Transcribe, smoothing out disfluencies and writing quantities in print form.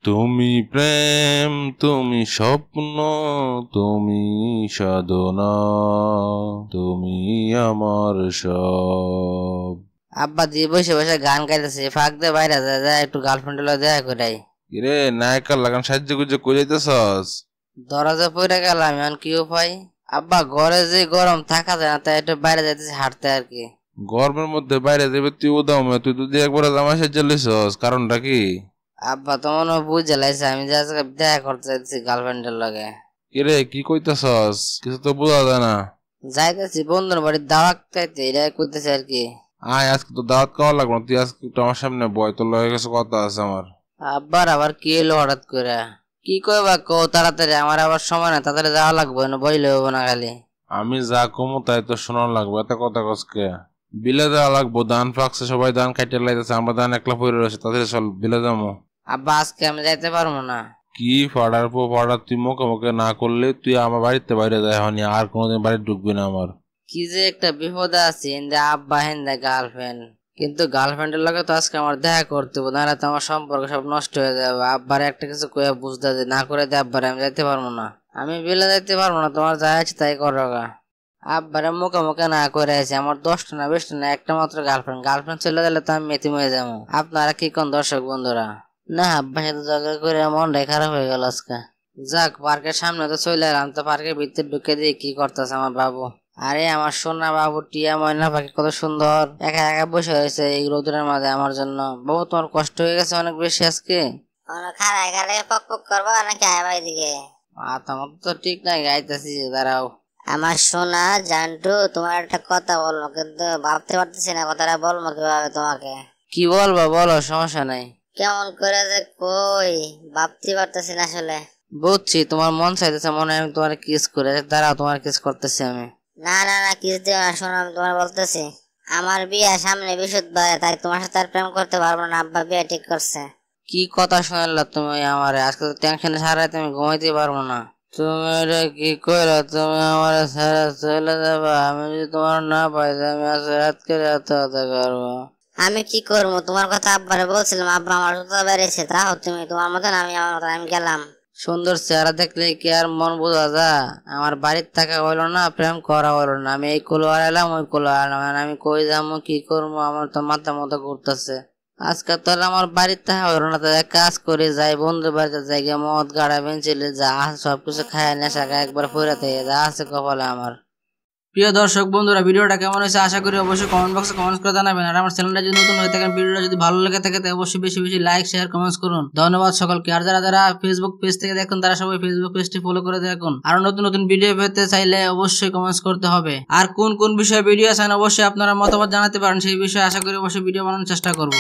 তুমি প্রেম, তুমি স্বপ্ন, তুমি সাধনা, তুমি আমার সব। আব্বা দিয়ে বসে বসে গান গাইতেছে, ফাঁক দিয়ে বাইরে যায় একটু গার্লফ্রেন্ড দেখা করে। কিরে নায়িকার লাগান সাহায্য গুজে কই যাইতেছস? দরজা পড়ে গেলাম, এখন কি উপায়? আব্বা ঘরে যে গরম থাকা যায় না, তাই একটু বাইরে যাইতেছি হাঁটতে আর কি। গরমের মধ্যে বাইরে যাবে তুই উদাম, তুই তো একবার জামা সাহায্য লইছস, কারণটা কি? আব্বা তো মনে হয় বুঝে লাইছে আমি যে আজকে দেখা করতে যাইতেছি গার্লফ্রেন্ডের লগে। কিরে কি কইতেছস? কিছু তো বোঝা যায় না। যাইতেছি বন্ধুর বাড়ির দাওয়াত খাইতে, এটা কইতেছে আর কি। আয়, আজকে তো দাওয়াত খাওয়া লাগবে না, তুই আজকে একটু আমার সামনে বয়, তোর লগে কিছু কথা আছে আমার। আব্বার আবার কি এলো হঠাৎ করে? কি কইবা কো তাড়াতাড়ি, আমার আবার সময় না, তাড়াতাড়ি যাওয়া লাগবে না, বইলে হবো না খালি। আমি যা কমু তাই তো শোনার লাগবে, এত কথা কসকে। বিলে দেওয়া লাগবো, ধান ফাঁকছে, সবাই ধান কাটে লাইতেছে, আমরা ধান একলা পড়ে রয়েছে, তাদের চল বিলে যাবো। আব্বা আজকে আমি যাইতে পারবো না। কি ফাড়ার পর ফাড়া, তুই মুখে মুখে না করলে তুই আমার বাড়িতে বাইরে যায় হনি, আর কোনোদিন বাড়ি ঢুকবি না আমার। কি যে একটা বিপদে আছি, হিন্দে আব্বা হিন্দে গার্লফ্রেন্ড। কিন্তু গার্লফ্রেন্ডের লগে তো আজকে আমার দেখা করতে হবে, নাহলে তো আমার সম্পর্ক সব নষ্ট হয়ে যাবে। আব্বার একটা কিছু কয়ে বুঝতে দে, না করে দে আব্বারে, আমি যাইতে পারবো না। আমি বিলে যাইতে পারবো না, তোমার যা আছে তাই করো গা। আব্বারে মুখে মুখে না করে আছি, আমার 10টা না 20টা না, একটা মাত্র গার্লফ্রেন্ড চলে গেলে তো আমি মেথি হয়ে যাবো। আপনারা কি কোন দর্শক বন্ধুরা? না আব্বার সাথে ঝগড়া করে মনটাই খারাপ হয়ে গেল আজকে। যাক, পার্কের সামনে তো চলে এলাম, তো পার্কের ভিতরে ঢুকে দিয়ে কি করতেছে আমার বাবু। আরে আমার সোনা বাবু টিয়া ময়না পাখি কত সুন্দর একা একা বসে হয়েছে এই রোদের মাঝে আমার জন্য। বাবু তোমার কষ্ট হয়ে গেছে অনেক বেশি আজকে? খারাই খারাই পক পক করবো নাকি আয় দিকে? তোমার তো ঠিক নাই, গাইতেছি দাঁড়াও। আমার সোনা জান্টু, তোমার একটা কথা বলবো, কিন্তু ভাবতে পারতেছি না কথাটা বলবো কিভাবে তোমাকে। কি বলবো বলো, সমস্যা নাই। কেমন করে যে কই ভাবতে পারতেছি না আসলে। বুঝছি তোমার মন চাইতেছে, মনে হয় আমি তোমার কিস করে, দাঁড়াও তোমার কিস করতেছি আমি। না না না, কিস দিও না, শোনো আমি তোমার বলতেছি, আমার বিয়ে সামনে বৃহস্পতিবারে, তাই তোমার সাথে আর প্রেম করতে পারবো না, আব্বা বিয়ে ঠিক করছে। কি কথা শুনলা তুমি আমার? আজকে তো টেনশনে সারা তুমি ঘুমাইতে পারবো না। তুমি এটা কি কইরা, তুমি আমার সারা চলে যাবা? আমি যদি তোমার না পাই, আমি আজ রাত করে আত্মহত্যা করবো। আমি কি করবো, তোমার কথা আব্বারে বলছিলাম, আব্বা আমার জুতো বেড়েছে, তাও তুমি তোমার মতন আমি আমার মতন আমি গেলাম। সুন্দর চেহারা দেখলে কি আর মন বোঝা যা? আমার বাড়ির থাকা হইলো না, প্রেম করা হইলো না, আমি এই কুলো হারালাম ওই কুলো হারালাম, আমি কই যাবো কি করবো, আমার তো মাথা মতো ঘুরতেছে। আজকে তো আমার বাড়ির থাকা হইলো না, তাই কাজ করে যাই, বন্ধু বাড়িতে যাই, গিয়ে মদ গাড়া বেঞ্চিলে যা আছে সবকিছু খায় নেশা খায় একবার ফুরে থেকে যা আছে কপালে আমার। প্রিয় দর্শক বন্ধুরা, ভিডিওটা কেমন হয়েছে আশা করি অবশ্যই কমেন্ট বক্সে কমেন্টস করে জানাবেন। আর আমার চ্যানেলটা যদি নতুন হয়ে থাকেন, ভিডিওটা যদি ভালো লেগে থাকে তাহলে অবশ্যই বেশি বেশি লাইক শেয়ার কমেন্টস করুন। ধন্যবাদ সকলকে। আর যারা যারা ফেসবুক পেজ থেকে দেখুন, তারা সবাই ফেসবুক পেজটি ফলো করে দেখুন। আর নতুন নতুন ভিডিও পেতে চাইলে অবশ্যই কমেন্টস করতে হবে। আর কোন কোন বিষয়ে ভিডিও চান অবশ্যই আপনারা মতামত জানাতে পারেন, সেই বিষয়ে আশা করি অবশ্যই ভিডিও বানানোর চেষ্টা করব।